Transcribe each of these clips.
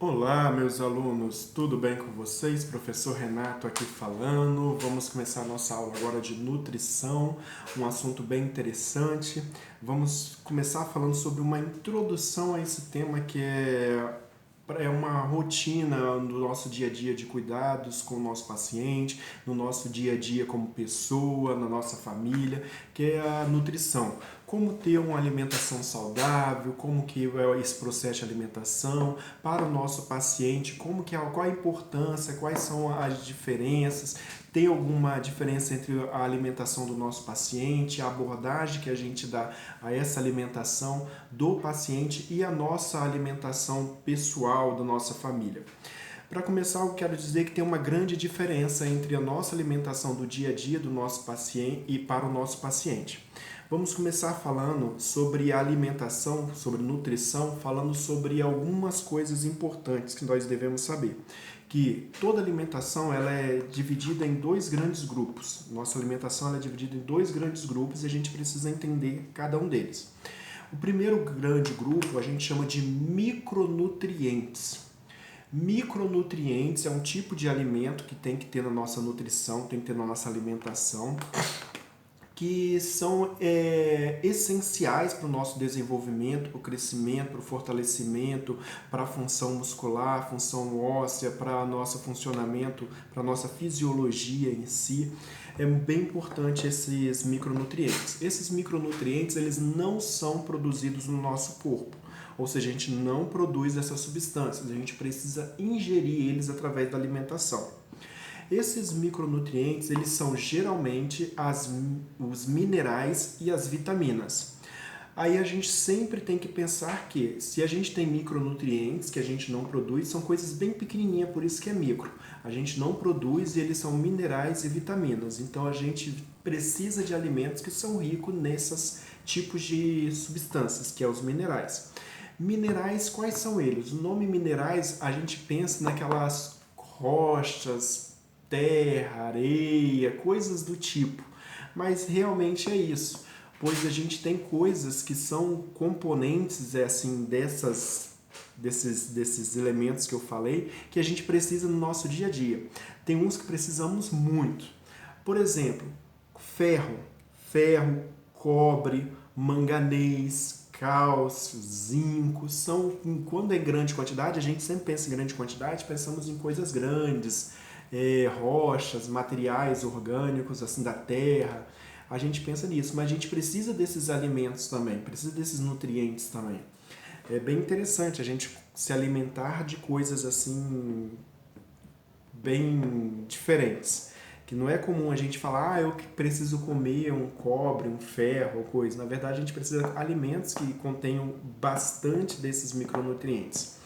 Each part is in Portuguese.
Olá, meus alunos, tudo bem com vocês? Professor Renato aqui falando. Vamos começar a nossa aula agora de nutrição, um assunto bem interessante. Vamos começar falando sobre uma introdução a esse tema que é uma rotina do nosso dia a dia de cuidados com o nosso paciente, no nosso dia a dia como pessoa, na nossa família, que é a nutrição. Como ter uma alimentação saudável, como que é esse processo de alimentação para o nosso paciente, qual a importância, quais são as diferenças, tem alguma diferença entre a alimentação do nosso paciente, a abordagem que a gente dá a essa alimentação do paciente e a nossa alimentação pessoal da nossa família. Para começar, eu quero dizer que tem uma grande diferença entre a nossa alimentação do dia a dia do nosso paciente e para o nosso paciente. Vamos começar falando sobre a alimentação, sobre nutrição, falando sobre algumas coisas importantes que nós devemos saber. Que toda alimentação ela é dividida em dois grandes grupos. Nossa alimentação ela é dividida em dois grandes grupos e a gente precisa entender cada um deles. O primeiro grande grupo a gente chama de micronutrientes. Micronutrientes é um tipo de alimento que tem que ter na nossa nutrição, tem que ter na nossa alimentação, que são essenciais para o nosso desenvolvimento, para o crescimento, para o fortalecimento, para a função muscular, função óssea, para o nosso funcionamento, para a nossa fisiologia em si. É bem importante esses micronutrientes. Esses micronutrientes eles não são produzidos no nosso corpo. Ou seja, a gente não produz essas substâncias, a gente precisa ingerir eles através da alimentação. Esses micronutrientes, eles são geralmente os minerais e as vitaminas. Aí a gente sempre tem que pensar que se a gente tem micronutrientes que a gente não produz, são coisas bem pequenininhas, por isso que é micro. A gente não produz e eles são minerais e vitaminas. Então a gente precisa de alimentos que são ricos nesses tipos de substâncias, que é os minerais. Minerais, quais são eles? O nome minerais, a gente pensa naquelas rochas, terra, areia, coisas do tipo. Mas realmente é isso, pois a gente tem coisas que são componentes assim desses elementos que eu falei, que a gente precisa no nosso dia a dia. Tem uns que precisamos muito. Por exemplo, ferro, cobre, manganês, cálcio, zinco, quando é em grande quantidade, a gente sempre pensa em grande quantidade, pensamos em coisas grandes, rochas, materiais orgânicos assim da terra, a gente pensa nisso, mas a gente precisa desses alimentos também, precisa desses nutrientes também. É bem interessante a gente se alimentar de coisas assim bem diferentes, que não é comum a gente falar, eu preciso comer um cobre, um ferro ou coisa. Na verdade, a gente precisa de alimentos que contenham bastante desses micronutrientes.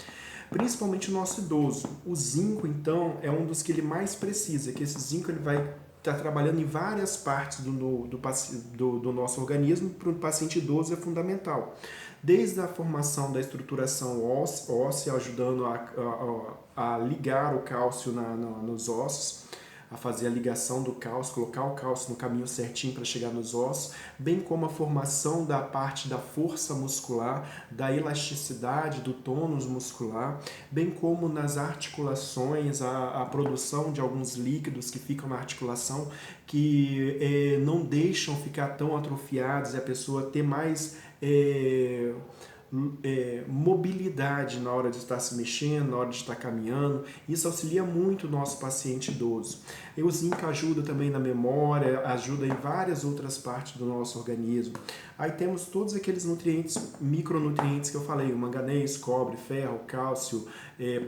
Principalmente o nosso idoso. O zinco, então, é um dos que ele mais precisa, que esse zinco ele vai estar trabalhando em várias partes do nosso organismo, para o paciente idoso é fundamental. Desde a formação da estruturação óssea, ajudando a ligar o cálcio nos ossos, a fazer a ligação do cálcio, colocar o cálcio no caminho certinho para chegar nos ossos, bem como a formação da parte da força muscular, da elasticidade, do tônus muscular, bem como nas articulações, a produção de alguns líquidos que ficam na articulação, que não deixam ficar tão atrofiados e a pessoa ter mais mobilidade na hora de estar se mexendo, na hora de estar caminhando. Isso auxilia muito o nosso paciente idoso. E o zinco ajuda também na memória, ajuda em várias outras partes do nosso organismo. Aí temos todos aqueles nutrientes, micronutrientes que eu falei, o manganês, cobre, ferro, cálcio,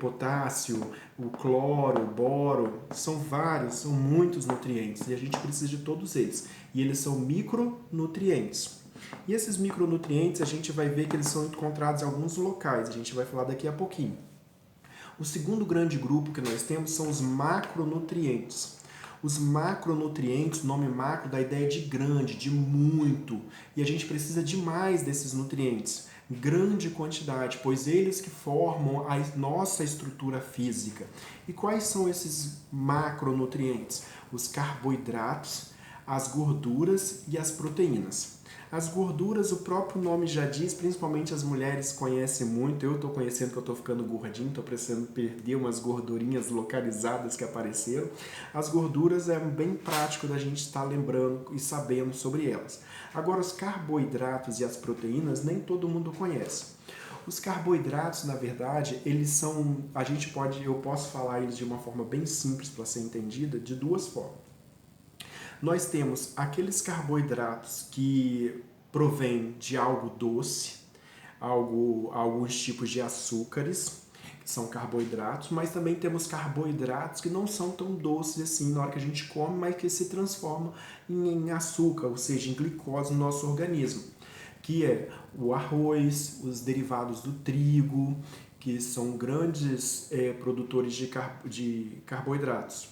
potássio, o cloro, o boro, são vários, são muitos nutrientes e a gente precisa de todos eles. E eles são micronutrientes. E esses micronutrientes a gente vai ver que eles são encontrados em alguns locais, a gente vai falar daqui a pouquinho. O segundo grande grupo que nós temos são os macronutrientes. Os macronutrientes, o nome macro dá a ideia de grande, de muito, e a gente precisa de mais desses nutrientes, grande quantidade, pois eles que formam a nossa estrutura física. E quais são esses macronutrientes? Os carboidratos, as gorduras e as proteínas. As gorduras, o próprio nome já diz, principalmente as mulheres conhecem muito. Eu estou conhecendo que eu estou ficando gordinho, estou precisando perder umas gordurinhas localizadas que apareceram. As gorduras é bem prático da gente estar lembrando e sabendo sobre elas. Agora, os carboidratos e as proteínas, nem todo mundo conhece. Os carboidratos, na verdade, eles são, eu posso falar eles de uma forma bem simples para ser entendida, de duas formas. Nós temos aqueles carboidratos que provêm de algo doce, alguns tipos de açúcares, que são carboidratos, mas também temos carboidratos que não são tão doces assim na hora que a gente come, mas que se transformam em açúcar, ou seja, em glicose no nosso organismo, que é o arroz, os derivados do trigo, que são grandes produtores de carboidratos.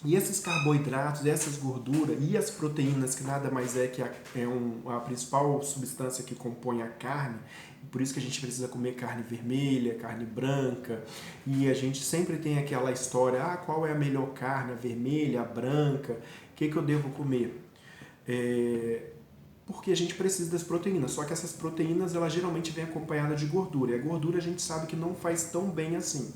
E esses carboidratos, essas gorduras e as proteínas, que nada mais é que a principal substância que compõe a carne, por isso que a gente precisa comer carne vermelha, carne branca, e a gente sempre tem aquela história, qual é a melhor carne, a vermelha, a branca, o que eu devo comer? Porque a gente precisa das proteínas, só que essas proteínas, elas geralmente vêm acompanhadas de gordura, e a gordura a gente sabe que não faz tão bem assim.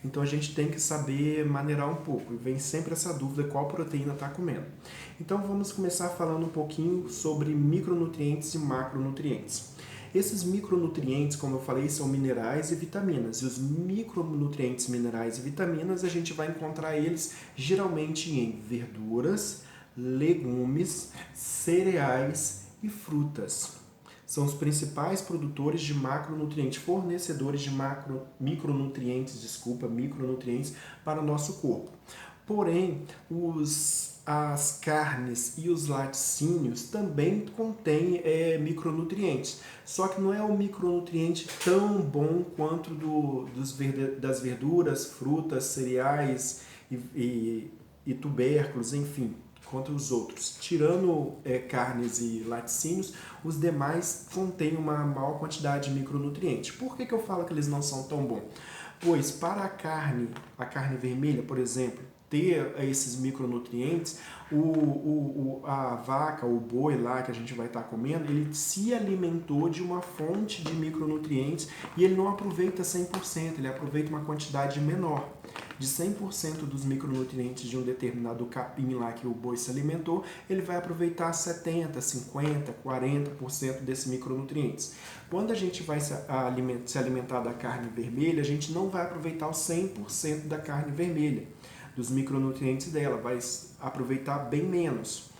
Então a gente tem que saber maneirar um pouco, e vem sempre essa dúvida qual proteína está comendo. Então vamos começar falando um pouquinho sobre micronutrientes e macronutrientes. Esses micronutrientes, como eu falei, são minerais e vitaminas. E os micronutrientes, minerais e vitaminas, a gente vai encontrar eles geralmente em verduras, legumes, cereais e frutas. São os principais produtores de macronutrientes, fornecedores de micronutrientes para o nosso corpo. Porém, as carnes e os laticínios também contêm micronutrientes. Só que não é um micronutriente tão bom quanto das verduras, frutas, cereais e tubérculos, enfim, quanto os outros. Tirando carnes e laticínios, os demais contêm uma maior quantidade de micronutrientes. Por que eu falo que eles não são tão bons? Pois para a carne vermelha, por exemplo, ter esses micronutrientes, a vaca, o boi lá que a gente vai estar comendo, ele se alimentou de uma fonte de micronutrientes e ele não aproveita 100%, ele aproveita uma quantidade menor. De 100% dos micronutrientes de um determinado capim lá que o boi se alimentou, ele vai aproveitar 70%, 50%, 40% desses micronutrientes. Quando a gente vai se alimentar da carne vermelha, a gente não vai aproveitar os 100% da carne vermelha, dos micronutrientes dela, vai aproveitar bem menos.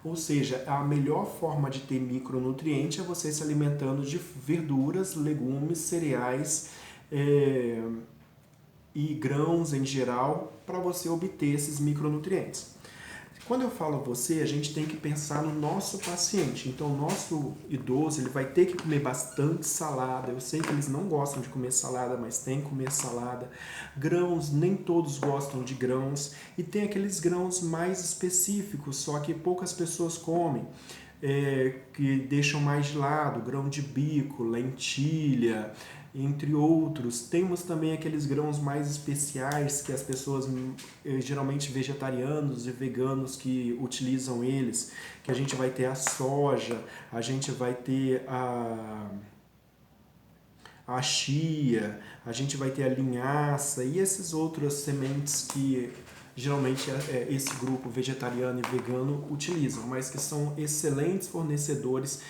Ou seja, a melhor forma de ter micronutriente é você se alimentando de verduras, legumes, cereais, e grãos em geral, para você obter esses micronutrientes. Quando eu falo você, a gente tem que pensar no nosso paciente. Então, o nosso idoso, ele vai ter que comer bastante salada. Eu sei que eles não gostam de comer salada, mas tem que comer salada. Grãos, nem todos gostam de grãos. E tem aqueles grãos mais específicos, só que poucas pessoas comem, que deixam mais de lado, grão de bico, lentilha, entre outros. Temos também aqueles grãos mais especiais que as pessoas, geralmente vegetarianos e veganos, que utilizam eles, que a gente vai ter a soja, a gente vai ter a chia, a gente vai ter a linhaça e essas outras sementes que geralmente esse grupo vegetariano e vegano utilizam, mas que são excelentes fornecedores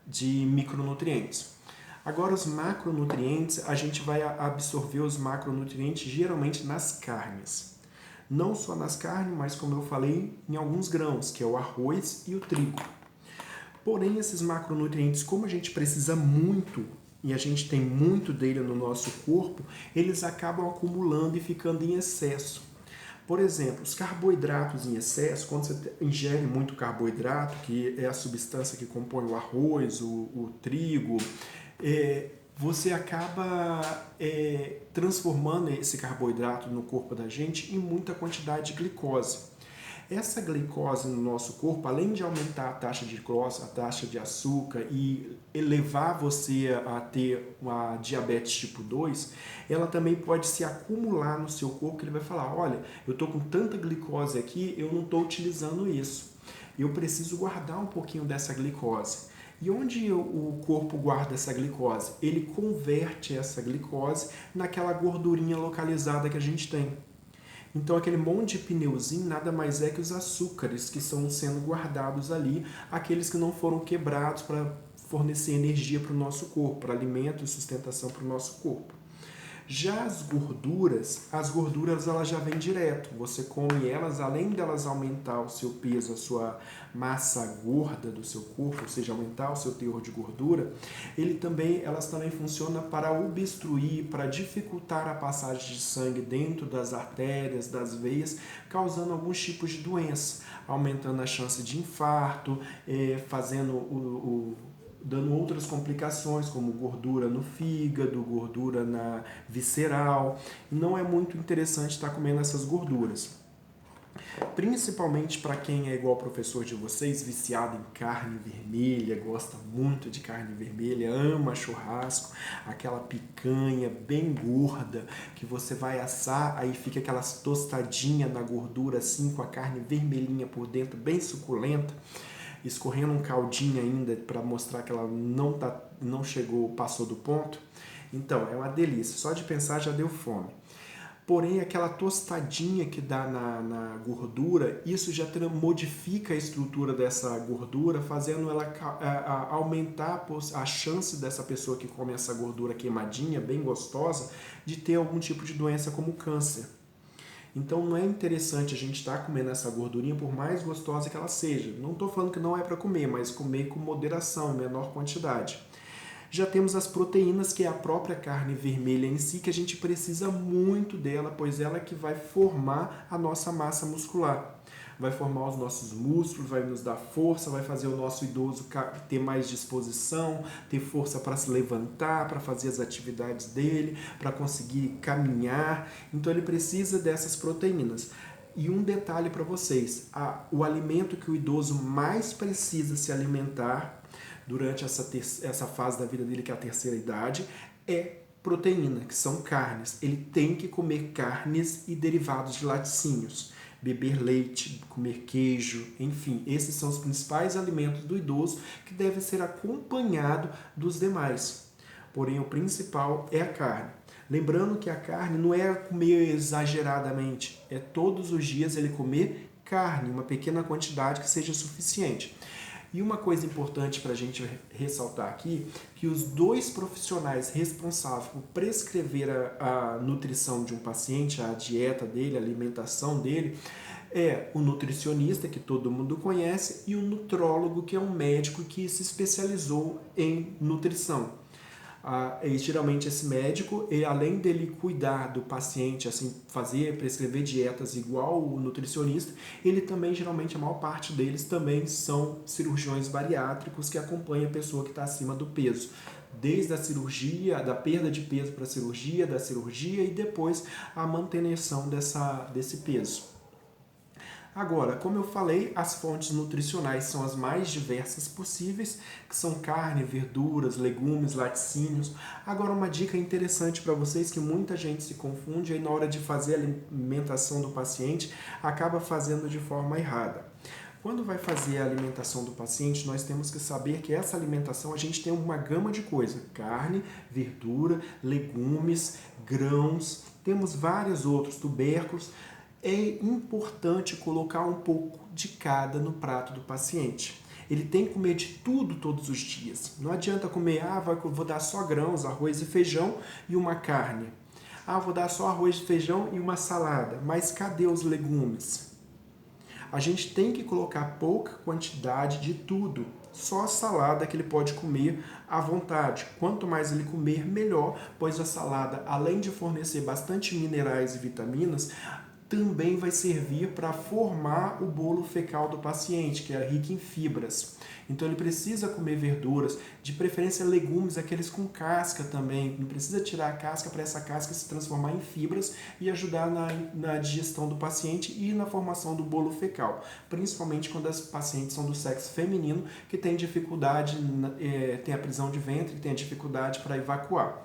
de micronutrientes. Agora, os macronutrientes, a gente vai absorver os macronutrientes geralmente nas carnes. Não só nas carnes, mas como eu falei, em alguns grãos, que é o arroz e o trigo. Porém, esses macronutrientes, como a gente precisa muito e a gente tem muito dele no nosso corpo, eles acabam acumulando e ficando em excesso. Por exemplo, os carboidratos em excesso, quando você ingere muito carboidrato, que é a substância que compõe o arroz, o trigo, você acaba transformando esse carboidrato no corpo da gente em muita quantidade de glicose. Essa glicose no nosso corpo, além de aumentar a taxa de glicose, a taxa de açúcar e levar você a ter uma diabetes tipo 2, ela também pode se acumular no seu corpo, que ele vai falar, olha, eu estou com tanta glicose aqui, eu não estou utilizando isso. eu preciso guardar um pouquinho dessa glicose. E onde o corpo guarda essa glicose? Ele converte essa glicose naquela gordurinha localizada que a gente tem. Então, aquele monte de pneuzinho nada mais é que os açúcares que estão sendo guardados ali, aqueles que não foram quebrados para fornecer energia para o nosso corpo, para alimento e sustentação para o nosso corpo. Já as gorduras elas já vêm direto. Você come elas, além delas aumentar o seu peso, a sua massa gorda do seu corpo, ou seja, aumentar o seu teor de gordura, elas também funcionam para obstruir, para dificultar a passagem de sangue dentro das artérias, das veias, causando alguns tipos de doença, aumentando a chance de infarto, dando outras complicações, como gordura no fígado, gordura na visceral. Não é muito interessante estar comendo essas gorduras. Principalmente para quem é igual ao professor de vocês, viciado em carne vermelha, gosta muito de carne vermelha, ama churrasco, aquela picanha bem gorda que você vai assar, aí fica aquelas tostadinhas na gordura assim, com a carne vermelhinha por dentro, bem suculenta, escorrendo um caldinho ainda para mostrar que ela não chegou, passou do ponto. Então, é uma delícia. Só de pensar já deu fome. Porém, aquela tostadinha que dá na gordura, isso já modifica a estrutura dessa gordura, fazendo ela aumentar a chance dessa pessoa que come essa gordura queimadinha, bem gostosa, de ter algum tipo de doença como câncer. Então não é interessante a gente estar comendo essa gordurinha por mais gostosa que ela seja. Não estou falando que não é para comer, mas comer com moderação, em menor quantidade. Já temos as proteínas, que é a própria carne vermelha em si, que a gente precisa muito dela, pois ela é que vai formar a nossa massa muscular. Vai formar os nossos músculos, vai nos dar força, vai fazer o nosso idoso ter mais disposição, ter força para se levantar, para fazer as atividades dele, para conseguir caminhar. Então ele precisa dessas proteínas. E um detalhe para vocês, o alimento que o idoso mais precisa se alimentar durante essa fase da vida dele, que é a terceira idade, é proteína, que são carnes. Ele tem que comer carnes e derivados de laticínios, beber leite, comer queijo, enfim, esses são os principais alimentos do idoso que deve ser acompanhado dos demais. Porém, o principal é a carne. Lembrando que a carne não é comer exageradamente, é todos os dias ele comer carne, uma pequena quantidade que seja suficiente. E uma coisa importante para a gente ressaltar aqui, que os dois profissionais responsáveis por prescrever a nutrição de um paciente, a dieta dele, a alimentação dele, é o nutricionista, que todo mundo conhece, e o nutrólogo, que é um médico que se especializou em nutrição. E geralmente esse médico, além dele cuidar do paciente, assim, prescrever dietas igual o nutricionista, ele também, geralmente, a maior parte deles também são cirurgiões bariátricos que acompanham a pessoa que está acima do peso. Desde a cirurgia, da perda de peso para a cirurgia, da cirurgia e depois a manutenção desse peso. Agora, como eu falei, as fontes nutricionais são as mais diversas possíveis, que são carne, verduras, legumes, laticínios. Agora, uma dica interessante para vocês, que muita gente se confunde, aí na hora de fazer a alimentação do paciente, acaba fazendo de forma errada. Quando vai fazer a alimentação do paciente, nós temos que saber que essa alimentação a gente tem uma gama de coisas: carne, verdura, legumes, grãos, temos vários outros, tubérculos. É importante colocar um pouco de cada no prato do paciente. Ele tem que comer de tudo todos os dias. Não adianta comer, vou dar só grãos, arroz e feijão e uma carne. Vou dar só arroz e feijão e uma salada. Mas cadê os legumes? A gente tem que colocar pouca quantidade de tudo. Só a salada que ele pode comer à vontade. Quanto mais ele comer, melhor, pois a salada, além de fornecer bastante minerais e vitaminas, também vai servir para formar o bolo fecal do paciente, que é rico em fibras. Então ele precisa comer verduras, de preferência legumes, aqueles com casca também. Não precisa tirar a casca para essa casca se transformar em fibras e ajudar na digestão do paciente e na formação do bolo fecal. Principalmente quando as pacientes são do sexo feminino, que tem dificuldade, tem a prisão de ventre, tem a dificuldade para evacuar.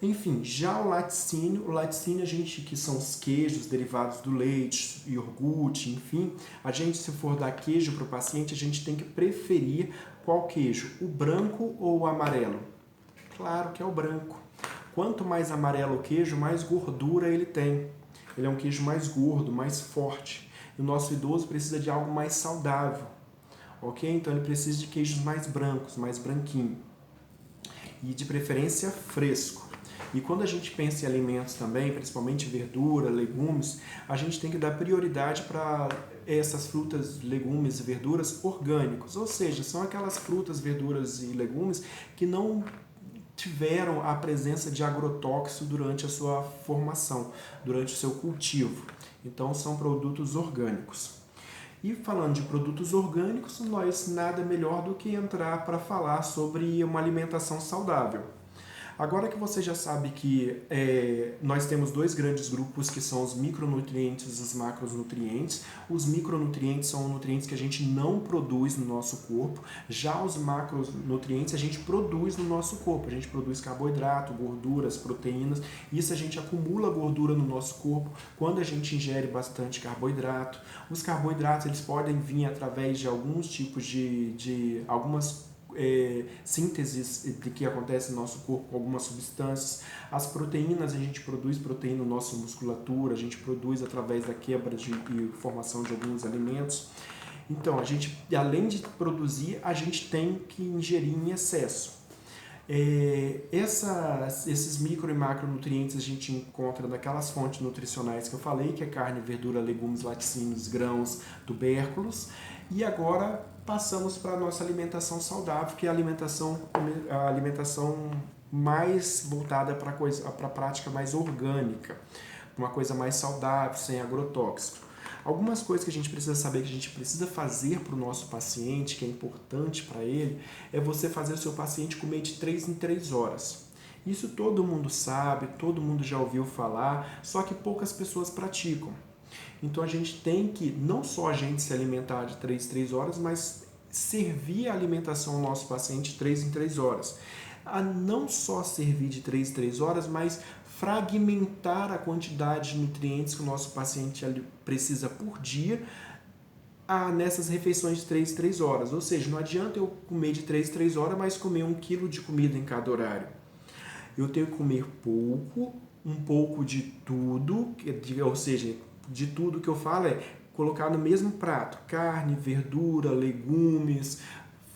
Enfim, já o laticínio a gente, que são os queijos derivados do leite, iogurte, enfim, a gente, se for dar queijo para o paciente, a gente tem que preferir qual queijo, o branco ou o amarelo? Claro que é o branco. Quanto mais amarelo o queijo, mais gordura ele tem. Ele é um queijo mais gordo, mais forte. E o nosso idoso precisa de algo mais saudável, ok? Então ele precisa de queijos mais brancos, mais branquinho. E de preferência fresco. E quando a gente pensa em alimentos também, principalmente verdura, legumes, a gente tem que dar prioridade para essas frutas, legumes e verduras orgânicos. Ou seja, são aquelas frutas, verduras e legumes que não tiveram a presença de agrotóxico durante a sua formação, durante o seu cultivo. Então, são produtos orgânicos. E falando de produtos orgânicos, nós nada melhor do que entrar para falar sobre uma alimentação saudável. Agora que você já sabe que nós temos dois grandes grupos que são os micronutrientes e os macronutrientes. Os micronutrientes são nutrientes que a gente não produz no nosso corpo. Já os macronutrientes a gente produz no nosso corpo. A gente produz carboidrato, gorduras, proteínas. Isso a gente acumula gordura no nosso corpo quando a gente ingere bastante carboidrato. Os carboidratos eles podem vir através de alguns tipos de algumas sínteses de que acontece no nosso corpo com algumas substâncias. As proteínas, a gente produz proteína na nossa musculatura, a gente produz através da quebra e formação de alguns alimentos. Então, a gente, além de produzir, a gente tem que ingerir em excesso. Esses micro e macronutrientes a gente encontra naquelas fontes nutricionais que eu falei, que é carne, verdura, legumes, laticínios, grãos, tubérculos. E agora passamos para a nossa alimentação saudável, que é a alimentação mais voltada para a prática mais orgânica, uma coisa mais saudável, sem agrotóxico. Algumas coisas que a gente precisa saber, que a gente precisa fazer para o nosso paciente, que é importante para ele, é você fazer o seu paciente comer de 3 em 3 horas. Isso todo mundo sabe, todo mundo já ouviu falar, só que poucas pessoas praticam. Então a gente tem que, não só a gente se alimentar de 3 em 3 horas, mas servir a alimentação ao nosso paciente de 3 em 3 horas. A não só servir de 3 em 3 horas, mas fragmentar a quantidade de nutrientes que o nosso paciente precisa por dia nessas refeições de 3 em 3 horas. Ou seja, não adianta eu comer de 3 em 3 horas, mas comer 1 quilo de comida em cada horário. Eu tenho que comer pouco, um pouco de tudo, ou seja, de tudo que eu falo é colocar no mesmo prato carne, verdura, legumes,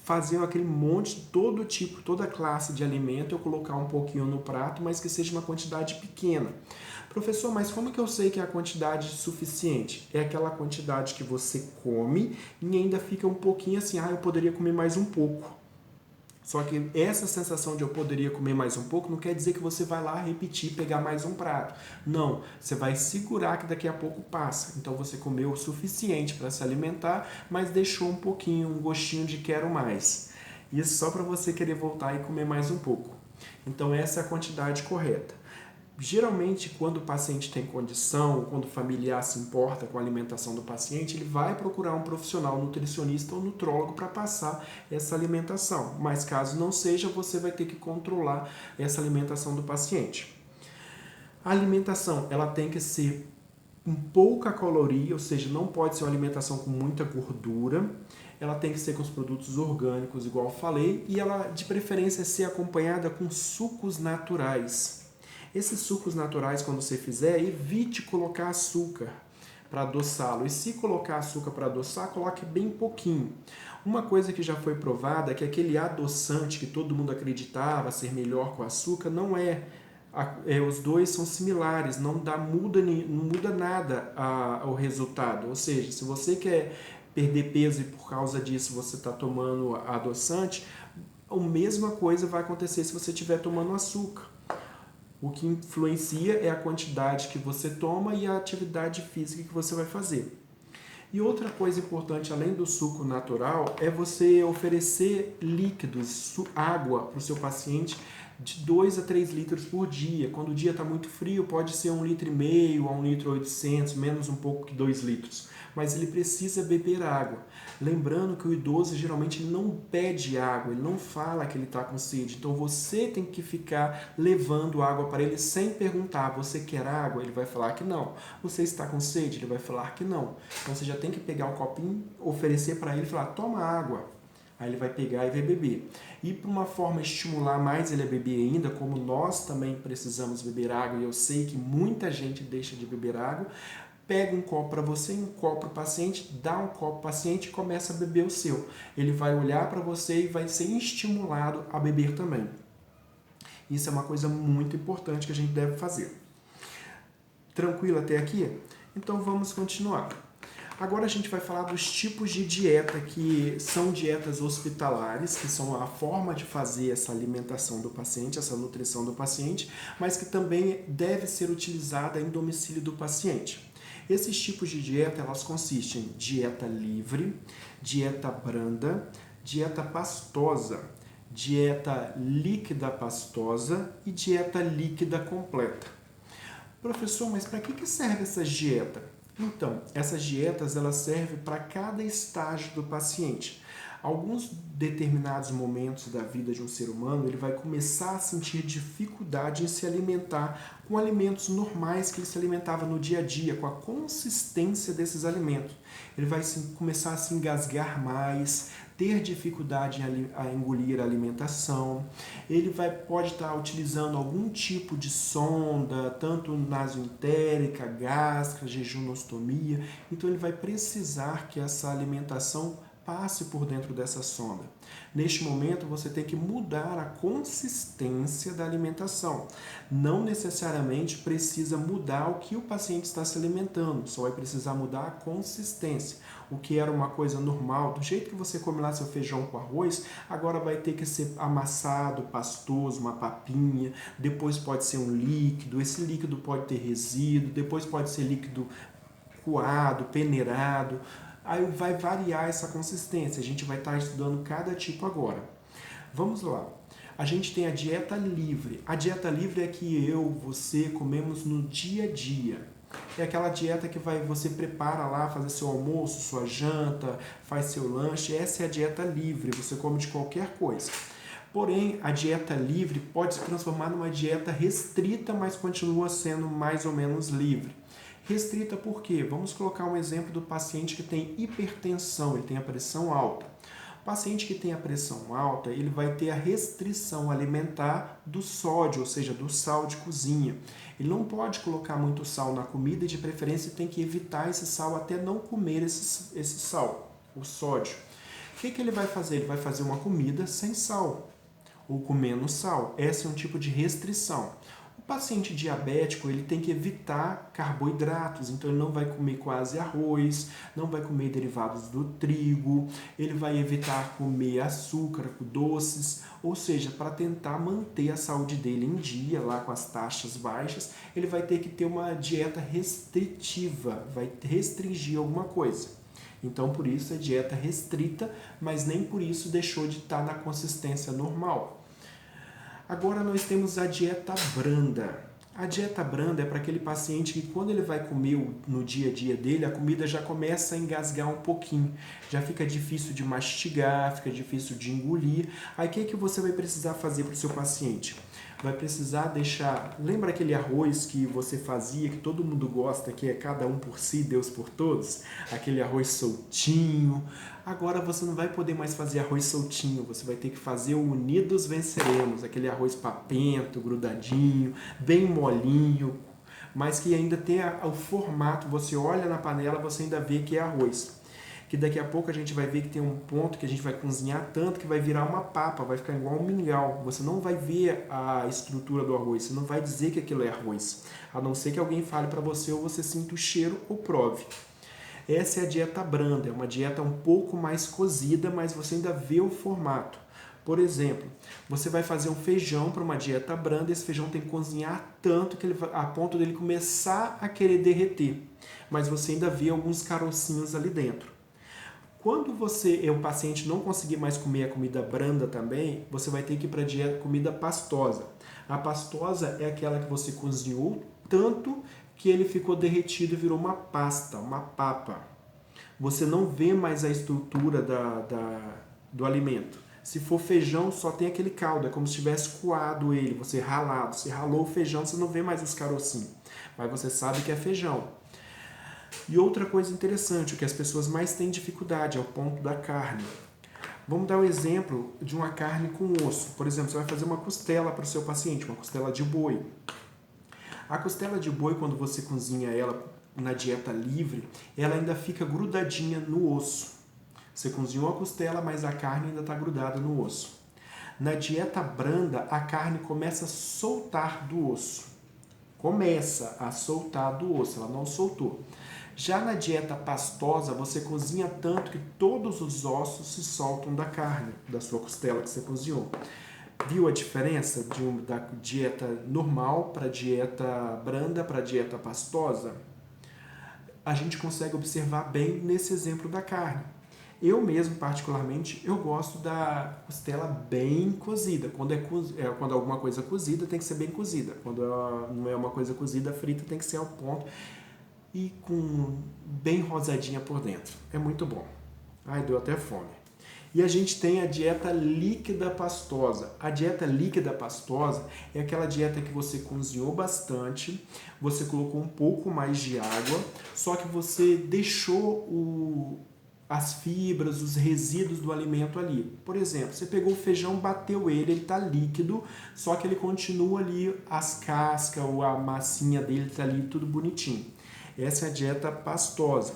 fazer aquele monte, todo tipo, toda classe de alimento, eu colocar um pouquinho no prato, mas que seja uma quantidade pequena. Professor, mas como que eu sei que é a quantidade suficiente? É aquela quantidade que você come e ainda fica um pouquinho assim, eu poderia comer mais um pouco. Só que essa sensação de eu poderia comer mais um pouco não quer dizer que você vai lá repetir, pegar mais um prato. Não, você vai segurar que daqui a pouco passa. Então você comeu o suficiente para se alimentar, mas deixou um pouquinho, um gostinho de quero mais. Isso só para você querer voltar e comer mais um pouco. Então essa é a quantidade correta. Geralmente, quando o paciente tem condição, quando o familiar se importa com a alimentação do paciente, ele vai procurar um profissional nutricionista ou nutrólogo para passar essa alimentação. Mas caso não seja, você vai ter que controlar essa alimentação do paciente. A alimentação, ela tem que ser com pouca caloria, ou seja, não pode ser uma alimentação com muita gordura. Ela tem que ser com os produtos orgânicos, igual eu falei, e ela, de preferência, ser acompanhada com sucos naturais. Esses sucos naturais, quando você fizer, evite colocar açúcar para adoçá-lo. E se colocar açúcar para adoçar, coloque bem pouquinho. Uma coisa que já foi provada é que aquele adoçante que todo mundo acreditava ser melhor com açúcar, não é. Os dois são similares, não muda nada o resultado. Ou seja, se você quer perder peso e por causa disso você está tomando adoçante, a mesma coisa vai acontecer se você estiver tomando açúcar. O que influencia é a quantidade que você toma e a atividade física que você vai fazer. E outra coisa importante, além do suco natural, é você oferecer líquidos, água para o seu paciente de 2 a 3 litros por dia. Quando o dia está muito frio, pode ser 1,5 litro a 1,8 litro, menos um pouco que 2 litros. Mas ele precisa beber água. Lembrando que o idoso geralmente não pede água, ele não fala que ele está com sede. Então você tem que ficar levando água para ele sem perguntar: você quer água? Ele vai falar que não. Você está com sede? Ele vai falar que não. Então você já tem que pegar um copinho, oferecer para ele e falar: toma água. Aí ele vai pegar e vai beber. E para uma forma de estimular mais ele a beber ainda, como nós também precisamos beber água, e eu sei que muita gente deixa de beber água, pega um copo para você e um copo para o paciente, dá um copo para o paciente e começa a beber o seu. Ele vai olhar para você e vai ser estimulado a beber também. Isso é uma coisa muito importante que a gente deve fazer. Tranquilo até aqui? Então vamos continuar. Agora a gente vai falar dos tipos de dieta, que são dietas hospitalares, que são a forma de fazer essa alimentação do paciente, essa nutrição do paciente, mas que também deve ser utilizada em domicílio do paciente. Esses tipos de dieta, elas consistem em dieta livre, dieta branda, dieta pastosa, dieta líquida pastosa e dieta líquida completa. Professor, mas para que serve essa dieta? Então, essas dietas elas servem para cada estágio do paciente. Alguns determinados momentos da vida de um ser humano, ele vai começar a sentir dificuldade em se alimentar com alimentos normais que ele se alimentava no dia a dia, com a consistência desses alimentos. Ele vai começar a se engasgar mais, ter dificuldade em engolir a alimentação. Ele pode estar utilizando algum tipo de sonda, tanto nasoentérica, gástrica, jejunostomia. Então ele vai precisar que essa alimentação passe por dentro dessa sonda. Neste momento, você tem que mudar a consistência da alimentação. Não necessariamente precisa mudar o que o paciente está se alimentando, só vai precisar mudar a consistência. O que era uma coisa normal, do jeito que você come lá seu feijão com arroz, agora vai ter que ser amassado, pastoso, uma papinha, depois pode ser um líquido, esse líquido pode ter resíduo, depois pode ser líquido coado, peneirado. Aí vai variar essa consistência, a gente vai estar estudando cada tipo agora. Vamos lá. A gente tem a dieta livre. A dieta livre é que você comemos no dia a dia. É aquela dieta que você prepara lá, fazer seu almoço, sua janta, faz seu lanche. Essa é a dieta livre, você come de qualquer coisa. Porém, a dieta livre pode se transformar numa dieta restrita, mas continua sendo mais ou menos livre. Restrita por quê? Vamos colocar um exemplo do paciente que tem hipertensão, ele tem a pressão alta. O paciente que tem a pressão alta, ele vai ter a restrição alimentar do sódio, ou seja, do sal de cozinha. Ele não pode colocar muito sal na comida e, de preferência, tem que evitar esse sal até não comer esse sal, o sódio. O que ele vai fazer? Ele vai fazer uma comida sem sal, ou com menos sal. Esse é um tipo de restrição. O paciente diabético, ele tem que evitar carboidratos, então ele não vai comer quase arroz, não vai comer derivados do trigo, ele vai evitar comer açúcar, doces, ou seja, para tentar manter a saúde dele em dia, lá com as taxas baixas, ele vai ter que ter uma dieta restritiva, vai restringir alguma coisa. Então, por isso é dieta restrita, mas nem por isso deixou de estar na consistência normal. Agora nós temos a dieta branda. A dieta branda é para aquele paciente que, quando ele vai comer no dia a dia dele, a comida já começa a engasgar um pouquinho, já fica difícil de mastigar, fica difícil de engolir. Aí o que você vai precisar fazer para o seu paciente? Vai precisar deixar... Lembra aquele arroz que você fazia, que todo mundo gosta, que é cada um por si, Deus por todos? Aquele arroz soltinho. Agora você não vai poder mais fazer arroz soltinho, você vai ter que fazer o Unidos Venceremos, aquele arroz papento, grudadinho, bem molinho, mas que ainda tem o formato, você olha na panela, você ainda vê que é arroz. Que daqui a pouco a gente vai ver que tem um ponto que a gente vai cozinhar tanto que vai virar uma papa, vai ficar igual um mingau. Você não vai ver a estrutura do arroz, você não vai dizer que aquilo é arroz, a não ser que alguém fale para você ou você sinta o cheiro ou prove. Essa é a dieta branda, é uma dieta um pouco mais cozida, mas você ainda vê o formato. Por exemplo, você vai fazer um feijão para uma dieta branda, esse feijão tem que cozinhar tanto que a ponto dele começar a querer derreter, mas você ainda vê alguns carocinhos ali dentro. Quando o paciente não conseguir mais comer a comida branda também, você vai ter que ir para a comida pastosa. A pastosa é aquela que você cozinhou tanto que ele ficou derretido e virou uma pasta, uma papa. Você não vê mais a estrutura do alimento. Se for feijão, só tem aquele caldo, é como se tivesse coado ele, você ralado. Você ralou o feijão, você não vê mais os carocinhos, mas você sabe que é feijão. E outra coisa interessante, o que as pessoas mais têm dificuldade é o ponto da carne. Vamos dar um exemplo de uma carne com osso. Por exemplo, você vai fazer uma costela para o seu paciente, uma costela de boi. A costela de boi, quando você cozinha ela na dieta livre, ela ainda fica grudadinha no osso. Você cozinhou a costela, mas a carne ainda está grudada no osso. Na dieta branda, a carne começa a soltar do osso. Começa a soltar do osso, ela não soltou. Já na dieta pastosa, você cozinha tanto que todos os ossos se soltam da carne, da sua costela que você cozinhou. Viu a diferença da dieta normal para a dieta branda para a dieta pastosa? A gente consegue observar bem nesse exemplo da carne. Eu mesmo, particularmente, eu gosto da costela bem cozida. Quando alguma coisa é cozida, tem que ser bem cozida. Quando não é uma coisa cozida, frita, tem que ser ao ponto e com bem rosadinha por dentro. É muito bom. Ai, deu até fome. E a gente tem a dieta líquida pastosa. A dieta líquida pastosa é aquela dieta que você cozinhou bastante, você colocou um pouco mais de água, só que você deixou as fibras, os resíduos do alimento ali. Por exemplo, você pegou o feijão, bateu ele está líquido, só que ele continua ali, as cascas ou a massinha dele está ali tudo bonitinho. Essa é a dieta pastosa.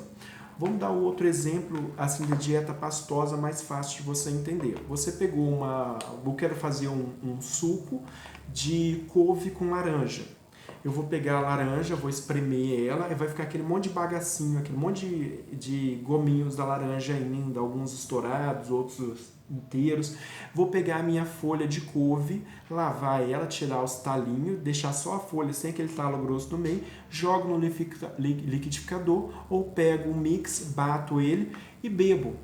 Vamos dar um outro exemplo assim de dieta pastosa mais fácil de você entender. Você pegou eu quero fazer um suco de couve com laranja. Eu vou pegar a laranja, vou espremer ela e vai ficar aquele monte de bagacinho, aquele monte de gominhos da laranja ainda, alguns estourados, outros inteiros. Vou pegar a minha folha de couve, lavar ela, tirar os talinhos, deixar só a folha sem aquele talo grosso no meio, jogo no liquidificador ou pego um mix, bato ele e bebo.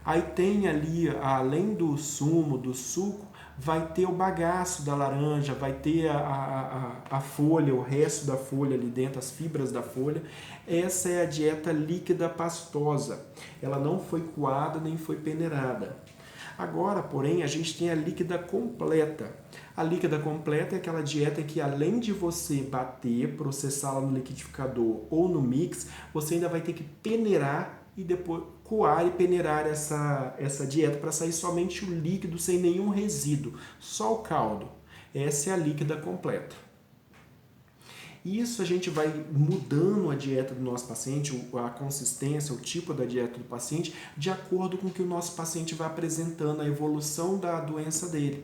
Aí tem ali, além do sumo, do suco, vai ter o bagaço da laranja, vai ter a folha, o resto da folha ali dentro, as fibras da folha. Essa é a dieta líquida pastosa. Ela não foi coada nem foi peneirada. Agora, porém, a gente tem a líquida completa. A líquida completa é aquela dieta que, além de você bater, processá-la no liquidificador ou no mix, você ainda vai ter que peneirar e depois coar e peneirar essa dieta para sair somente o líquido sem nenhum resíduo, só o caldo. Essa é a líquida completa. Isso a gente vai mudando a dieta do nosso paciente, a consistência, o tipo da dieta do paciente, de acordo com o que o nosso paciente vai apresentando, a evolução da doença dele.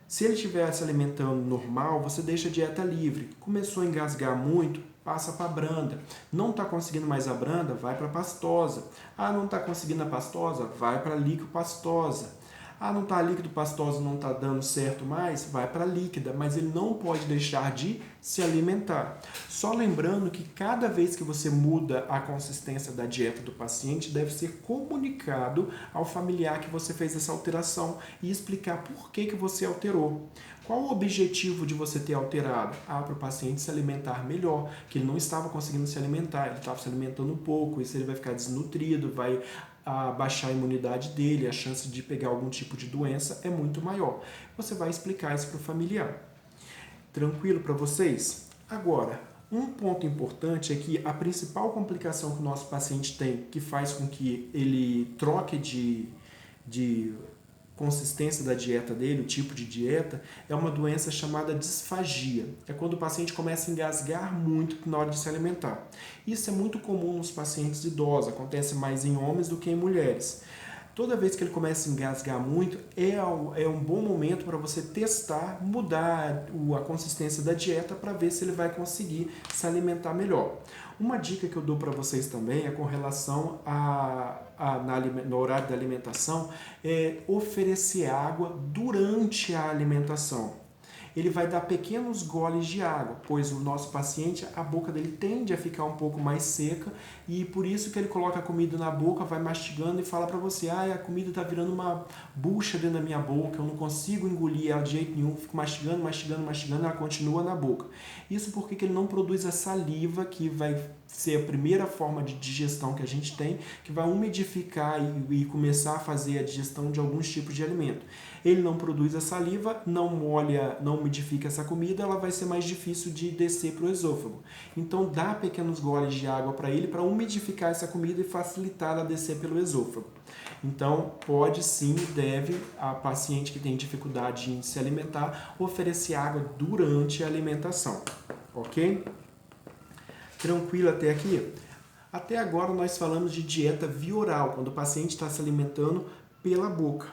Se ele estiver se alimentando normal, você deixa a dieta livre. Começou a engasgar muito, passa para a branda. Não está conseguindo mais a branda, vai para a pastosa. Não está conseguindo a pastosa, vai para a líquido pastosa. Não está líquido pastosa, não está dando certo mais, vai para a líquida, mas ele não pode deixar de se alimentar. Só lembrando que cada vez que você muda a consistência da dieta do paciente, deve ser comunicado ao familiar que você fez essa alteração e explicar por que você alterou. Qual o objetivo de você ter alterado? Para o paciente se alimentar melhor, que ele não estava conseguindo se alimentar, ele estava se alimentando pouco, isso ele vai ficar desnutrido, vai baixar a imunidade dele, a chance de pegar algum tipo de doença é muito maior. Você vai explicar isso para o familiar. Tranquilo para vocês? Agora, um ponto importante é que a principal complicação que o nosso paciente tem, que faz com que ele troque de consistência da dieta dele, o tipo de dieta, é uma doença chamada disfagia. É quando o paciente começa a engasgar muito na hora de se alimentar. Isso é muito comum nos pacientes idosos, acontece mais em homens do que em mulheres. Toda vez que ele começa a engasgar muito, é um bom momento para você testar, mudar a consistência da dieta para ver se ele vai conseguir se alimentar melhor. Uma dica que eu dou para vocês também é com relação no horário da alimentação, é oferecer água durante a alimentação. ele vai dar pequenos goles de água, pois o nosso paciente, a boca dele tende a ficar um pouco mais seca e por isso que ele coloca a comida na boca, vai mastigando e fala para você, a comida está virando uma bucha dentro da minha boca, eu não consigo engolir ela de jeito nenhum, fico mastigando, ela continua na boca. Isso porque ele não produz a saliva, que vai ser a primeira forma de digestão que a gente tem, que vai umidificar e começar a fazer a digestão de alguns tipos de alimento. Ele não produz a saliva, não molha, não umidifica essa comida, ela vai ser mais difícil de descer para o esôfago. Então dá pequenos goles de água para ele para umidificar essa comida e facilitar ela descer pelo esôfago. Então pode sim, deve a paciente que tem dificuldade em se alimentar oferecer água durante a alimentação, ok? Tranquilo até aqui? Até agora nós falamos de dieta via oral, quando o paciente está se alimentando pela boca.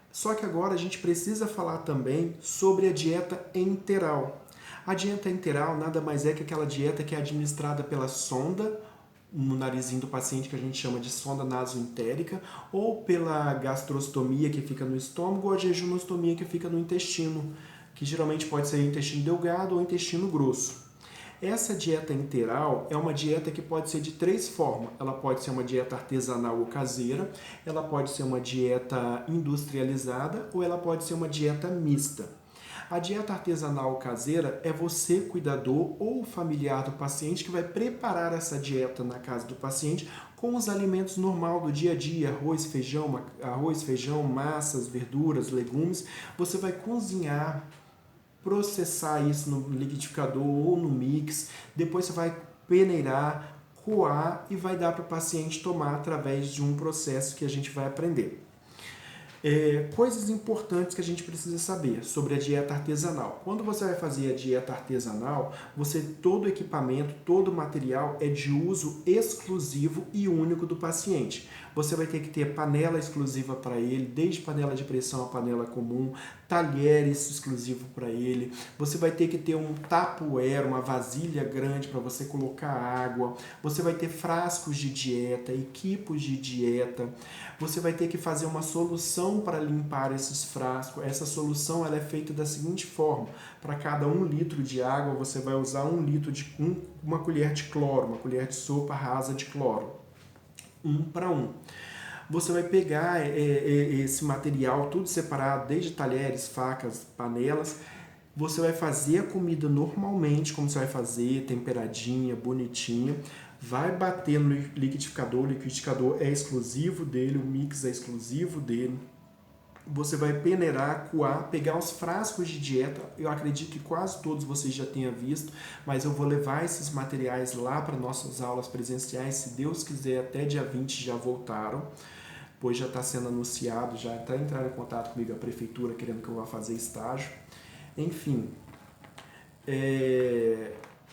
Só que agora a gente precisa falar também sobre a dieta enteral. A dieta enteral nada mais é que aquela dieta que é administrada pela sonda no narizinho do paciente, que a gente chama de sonda nasoentérica, ou pela gastrostomia que fica no estômago, ou a jejunostomia que fica no intestino, que geralmente pode ser intestino delgado ou intestino grosso. Essa dieta enteral é uma dieta que pode ser de 3 formas. Ela pode ser uma dieta artesanal ou caseira, ela pode ser uma dieta industrializada ou ela pode ser uma dieta mista. A dieta artesanal ou caseira é você, cuidador ou familiar do paciente, que vai preparar essa dieta na casa do paciente com os alimentos normais do dia a dia, arroz, feijão, massas, verduras, legumes. Você vai cozinhar, processar isso no liquidificador ou no mix, depois você vai peneirar, coar e vai dar para o paciente tomar através de um processo que a gente vai aprender. Coisas importantes que a gente precisa saber sobre a dieta artesanal. Quando você vai fazer a dieta artesanal, todo o equipamento, todo o material é de uso exclusivo e único do paciente. Você vai ter que ter panela exclusiva para ele, desde panela de pressão a panela comum, talheres exclusivos para ele. Você vai ter que ter um tupperware, uma vasilha grande para você colocar água. Você vai ter frascos de dieta, equipos de dieta. Você vai ter que fazer uma solução para limpar esses frascos. Essa solução ela é feita da seguinte forma: para cada 1 litro de água você vai usar 1 litro de uma colher de cloro, uma colher de sopa rasa de cloro, 1 para 1. Você vai pegar esse material tudo separado, desde talheres, facas, panelas. Você vai fazer a comida normalmente, como você vai fazer, temperadinha, bonitinha. Vai bater no liquidificador, o liquidificador é exclusivo dele, o mix é exclusivo dele. Você vai peneirar, coar, pegar os frascos de dieta. Eu acredito que quase todos vocês já tenham visto, mas eu vou levar esses materiais lá para nossas aulas presenciais. Se Deus quiser, até dia 20 já voltaram, pois já está sendo anunciado, já está entrando em contato comigo a prefeitura querendo que eu vá fazer estágio. Enfim,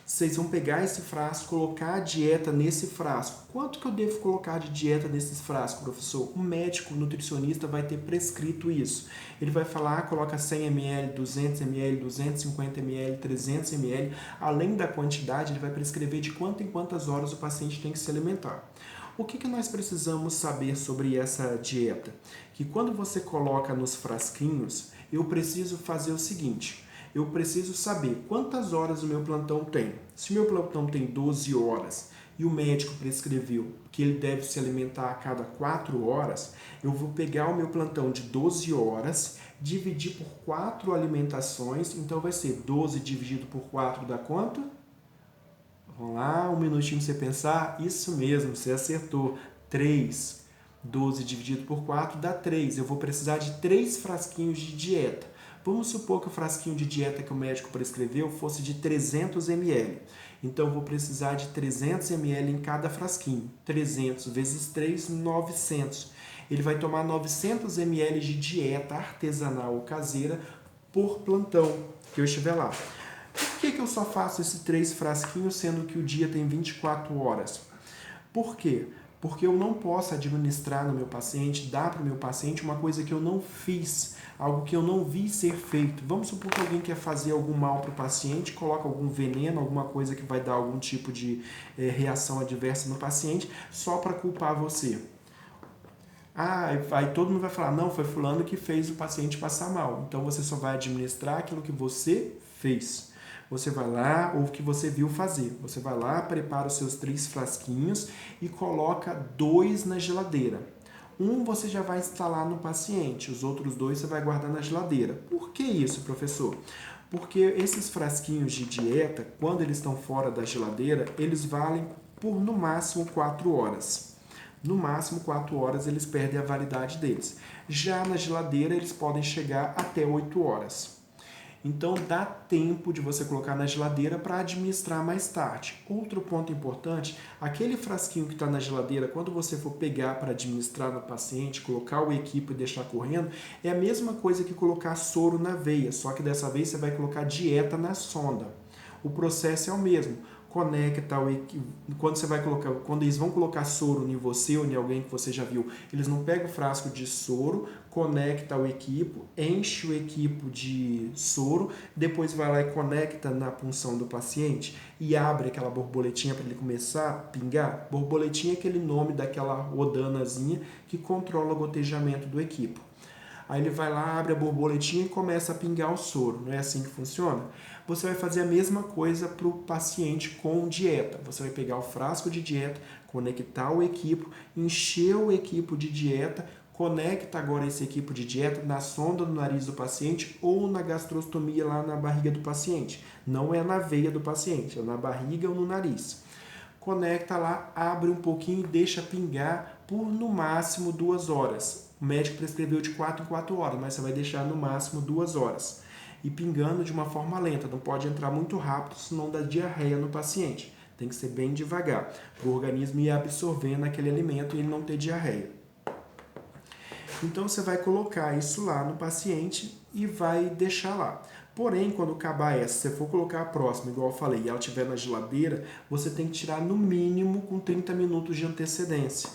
vocês vão pegar esse frasco, colocar a dieta nesse frasco. Quanto que eu devo colocar de dieta nesses frascos, professor? Um médico nutricionista vai ter prescrito isso. Ele vai falar, coloca 100 ml, 200 ml, 250 ml, 300 ml. Além da quantidade, ele vai prescrever de quanto em quantas horas o paciente tem que se alimentar. O que nós precisamos saber sobre essa dieta? Que quando você coloca nos frasquinhos, eu preciso fazer o seguinte: eu preciso saber quantas horas o meu plantão tem. Se o meu plantão tem 12 horas e o médico prescreveu que ele deve se alimentar a cada 4 horas, eu vou pegar o meu plantão de 12 horas, dividir por 4 alimentações, então vai ser 12 dividido por 4 dá quanto? Vamos lá, um minutinho para você pensar. Isso mesmo, você acertou. 3. 12 dividido por 4 dá 3. Eu vou precisar de 3 frasquinhos de dieta. Vamos supor que o frasquinho de dieta que o médico prescreveu fosse de 300 ml. Então, eu vou precisar de 300 ml em cada frasquinho. 300 vezes 3, 900. Ele vai tomar 900 ml de dieta artesanal ou caseira por plantão que eu estiver lá. Por que eu só faço esses 3 frasquinhos, sendo que o dia tem 24 horas? Por quê? Porque eu não posso administrar no meu paciente, dar para o meu paciente uma coisa que eu não fiz, algo que eu não vi ser feito. Vamos supor que alguém quer fazer algum mal para o paciente, coloca algum veneno, alguma coisa que vai dar algum tipo de reação adversa no paciente, só para culpar você. Aí todo mundo vai falar, não, foi fulano que fez o paciente passar mal. Então você só vai administrar aquilo que você fez. Você vai lá, ou o que você viu fazer. Você vai lá, prepara os seus 3 frasquinhos e coloca 2 na geladeira. Um você já vai instalar no paciente, os outros 2 você vai guardar na geladeira. Por que isso, professor? Porque esses frasquinhos de dieta, quando eles estão fora da geladeira, eles valem por no máximo 4 horas. No máximo 4 horas eles perdem a validade deles. Já na geladeira eles podem chegar até 8 horas. Então dá tempo de você colocar na geladeira para administrar mais tarde. Outro ponto importante, aquele frasquinho que está na geladeira, quando você for pegar para administrar no paciente, colocar o equipo e deixar correndo, é a mesma coisa que colocar soro na veia, só que dessa vez você vai colocar dieta na sonda. O processo é o mesmo. Conecta o equipo. Quando eles vão colocar soro em você ou em alguém que você já viu, eles não pegam o frasco de soro, conecta o equipo, enche o equipo de soro, depois vai lá e conecta na punção do paciente e abre aquela borboletinha para ele começar a pingar. Borboletinha é aquele nome daquela rodanazinha que controla o gotejamento do equipo. Aí ele vai lá, abre a borboletinha e começa a pingar o soro. Não é assim que funciona? Você vai fazer a mesma coisa para o paciente com dieta. Você vai pegar o frasco de dieta, conectar o equipo, encher o equipo de dieta, conecta agora esse equipo de dieta na sonda do nariz do paciente ou na gastrostomia lá na barriga do paciente. Não é na veia do paciente, é na barriga ou no nariz. Conecta lá, abre um pouquinho e deixa pingar por no máximo 2 horas. O médico prescreveu de 4 em 4 horas, mas você vai deixar no máximo 2 horas. E pingando de uma forma lenta, não pode entrar muito rápido, senão dá diarreia no paciente. Tem que ser bem devagar, para o organismo ir absorvendo aquele alimento e ele não ter diarreia. Então você vai colocar isso lá no paciente e vai deixar lá. Porém, quando acabar essa, se você for colocar a próxima, igual eu falei, e ela estiver na geladeira, você tem que tirar no mínimo com 30 minutos de antecedência,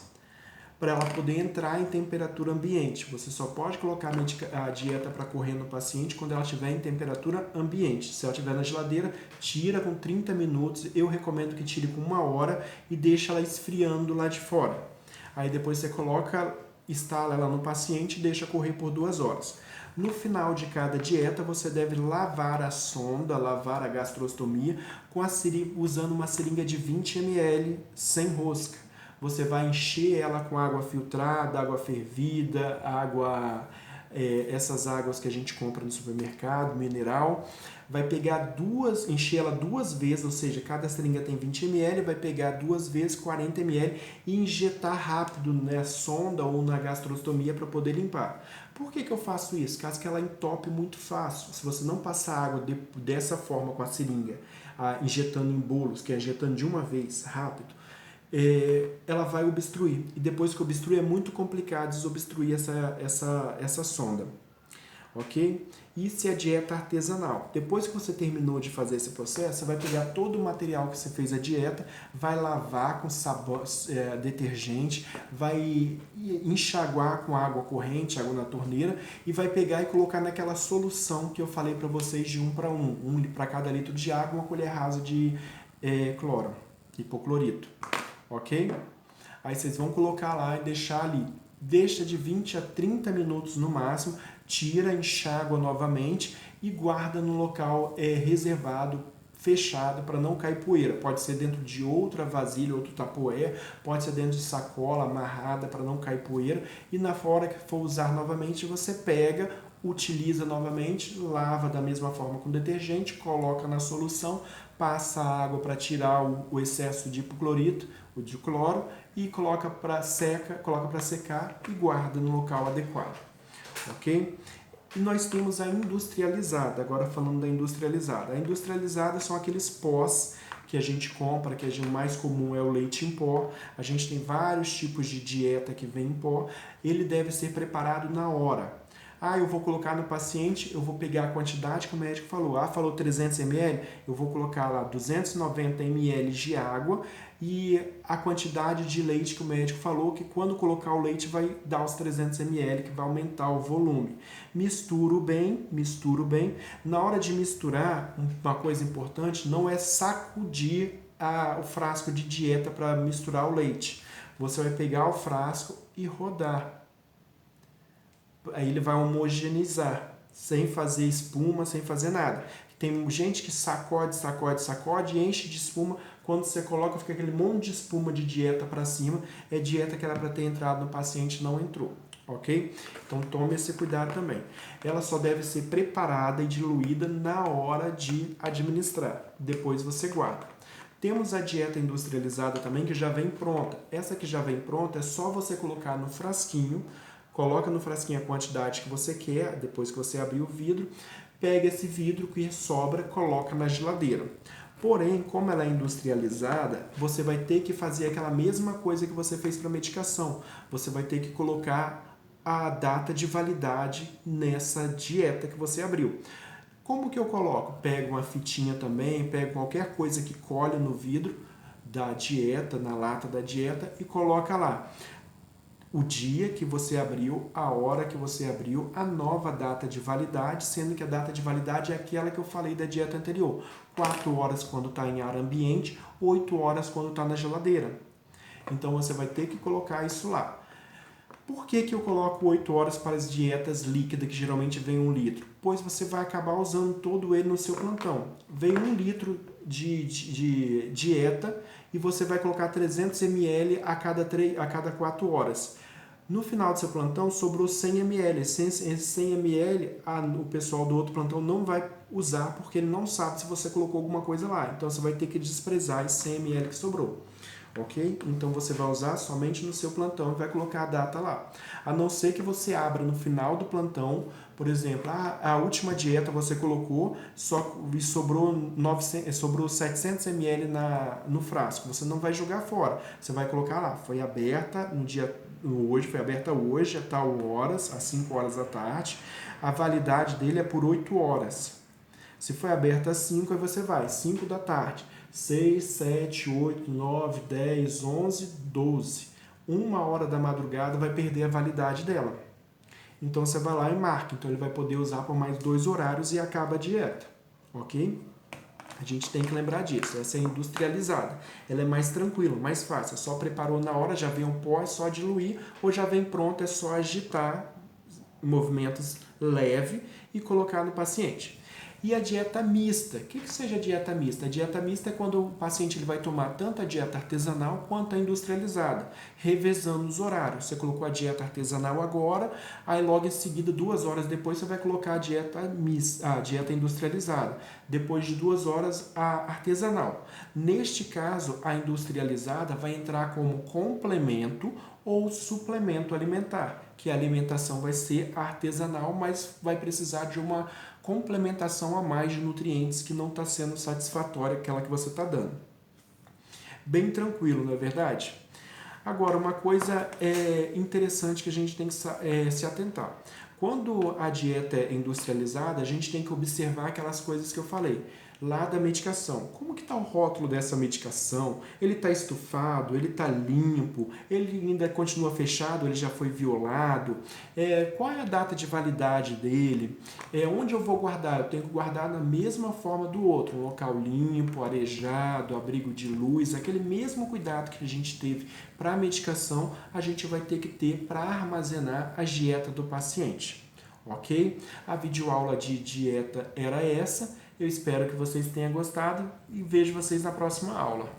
para ela poder entrar em temperatura ambiente. Você só pode colocar a dieta para correr no paciente quando ela estiver em temperatura ambiente. Se ela estiver na geladeira, tira com 30 minutos. Eu recomendo que tire com 1 hora e deixa ela esfriando lá de fora. Aí depois você instala ela no paciente e deixa correr por 2 horas. No final de cada dieta, você deve lavar a sonda, lavar a gastrostomia usando uma seringa de 20 ml sem rosca. Você vai encher ela com água filtrada, água fervida, essas águas que a gente compra no supermercado, mineral. Vai pegar encher ela 2 vezes, ou seja, cada seringa tem 20 ml, vai pegar 2 vezes 40 ml e injetar rápido na sonda ou na gastrostomia para poder limpar. Por que eu faço isso? Caso que ela entope muito fácil. Se você não passar água dessa forma com a seringa, injetando em bolos, que é injetando de uma vez, rápido, ela vai obstruir. E depois que obstrui, é muito complicado desobstruir essa sonda. Ok? Isso é a dieta artesanal. Depois que você terminou de fazer esse processo, você vai pegar todo o material que você fez a dieta, vai lavar com detergente, vai enxaguar com água corrente, água na torneira, e vai pegar e colocar naquela solução que eu falei para vocês de 1 para 1 para cada litro de água, 1 colher rasa de cloro, hipoclorito. Ok? Aí vocês vão colocar lá e deixar ali. Deixa de 20 a 30 minutos no máximo, tira, enxágua novamente e guarda no local reservado, fechado, para não cair poeira. Pode ser dentro de outra vasilha, outro tapoé, pode ser dentro de sacola amarrada para não cair poeira. E na hora que for usar novamente, você pega, utiliza novamente, lava da mesma forma com detergente, coloca na solução, passa a água para tirar o excesso de hipoclorito, o de cloro, e coloca para secar e guarda no local adequado. Ok? E nós temos a industrializada, agora falando da industrializada. A industrializada são aqueles pós que a gente compra, que o mais comum é o leite em pó. A gente tem vários tipos de dieta que vem em pó. Ele deve ser preparado na hora. Eu vou colocar no paciente, eu vou pegar a quantidade que o médico falou. Falou 300 ml, eu vou colocar lá 290 ml de água e a quantidade de leite que o médico falou, que quando colocar o leite vai dar os 300 ml, que vai aumentar o volume. Misturo bem. Na hora de misturar, uma coisa importante, não é sacudir o frasco de dieta para misturar o leite. Você vai pegar o frasco e rodar. aí ele vai homogeneizar, sem fazer espuma, sem fazer nada. Tem gente que sacode, sacode, sacode e enche de espuma. Quando você coloca, fica aquele monte de espuma de dieta para cima. É dieta que era para ter entrado no paciente, não entrou. Ok? Então tome esse cuidado também. Ela só deve ser preparada e diluída na hora de administrar. Depois você guarda. Temos a dieta industrializada também, que já vem pronta. Essa que já vem pronta é só você colocar no frasquinho, coloca no frasquinho a quantidade que você quer, depois que você abrir o vidro, pega esse vidro que sobra, coloca na geladeira. Porém, como ela é industrializada, você vai ter que fazer aquela mesma coisa que você fez para a medicação. Você vai ter que colocar a data de validade nessa dieta que você abriu. Como que eu coloco? Pego uma fitinha também, pego qualquer coisa que colhe no vidro da dieta, na lata da dieta e coloca lá o dia que você abriu, a hora que você abriu, a nova data de validade, sendo que a data de validade é aquela que eu falei da dieta anterior. 4 horas quando está em ar ambiente, 8 horas quando está na geladeira. Então você vai ter que colocar isso lá. Por que eu coloco 8 horas para as dietas líquidas, que geralmente vem 1 litro? Pois você vai acabar usando todo ele no seu plantão. Vem 1 litro de dieta e você vai colocar 300 ml a cada 4 horas. No final do seu plantão, sobrou 100 ml. Esse 100 ml, o pessoal do outro plantão não vai usar porque ele não sabe se você colocou alguma coisa lá. Então você vai ter que desprezar esse 100 ml que sobrou. Ok? Então você vai usar somente no seu plantão e vai colocar a data lá. A não ser que você abra no final do plantão, por exemplo, a última dieta você colocou e sobrou 700 ml no frasco. Você não vai jogar fora. Você vai colocar lá, foi aberta foi aberta hoje, a tal horas, às 5 horas da tarde. A validade dele é por 8 horas. Se foi aberta às 5, aí você vai, 5 da tarde. 6, 7, 8, 9, 10, 11, 12. 1 hora da madrugada vai perder a validade dela. Então você vai lá e marca. Então ele vai poder usar por mais 2 horários e acaba a dieta. Ok? A gente tem que lembrar disso. Essa é industrializada. Ela é mais tranquila, mais fácil. É só preparou na hora, já vem um pó, é só diluir. Ou já vem pronto, é só agitar movimentos leve e colocar no paciente. E a dieta mista. O que seja a dieta mista? A dieta mista é quando o paciente ele vai tomar tanto a dieta artesanal quanto a industrializada, revezando os horários. Você colocou a dieta artesanal agora, aí logo em seguida, 2 horas depois, você vai colocar a dieta industrializada. Depois de 2 horas, a artesanal. Neste caso, a industrializada vai entrar como complemento ou suplemento alimentar, que a alimentação vai ser artesanal, mas vai precisar de uma complementação a mais de nutrientes que não está sendo satisfatória aquela que você está dando. Bem tranquilo, não é verdade? Agora, uma coisa interessante que a gente tem que se atentar. Quando a dieta é industrializada, a gente tem que observar aquelas coisas que eu falei. Lá da medicação. Como que está o rótulo dessa medicação? Ele está estufado? Ele está limpo? Ele ainda continua fechado? Ele já foi violado? Qual é a data de validade dele? Onde eu vou guardar? Eu tenho que guardar da mesma forma do outro. Um local limpo, arejado, abrigo de luz. Aquele mesmo cuidado que a gente teve para a medicação, a gente vai ter que ter para armazenar a dieta do paciente. Ok? A videoaula de dieta era essa. Eu espero que vocês tenham gostado e vejo vocês na próxima aula.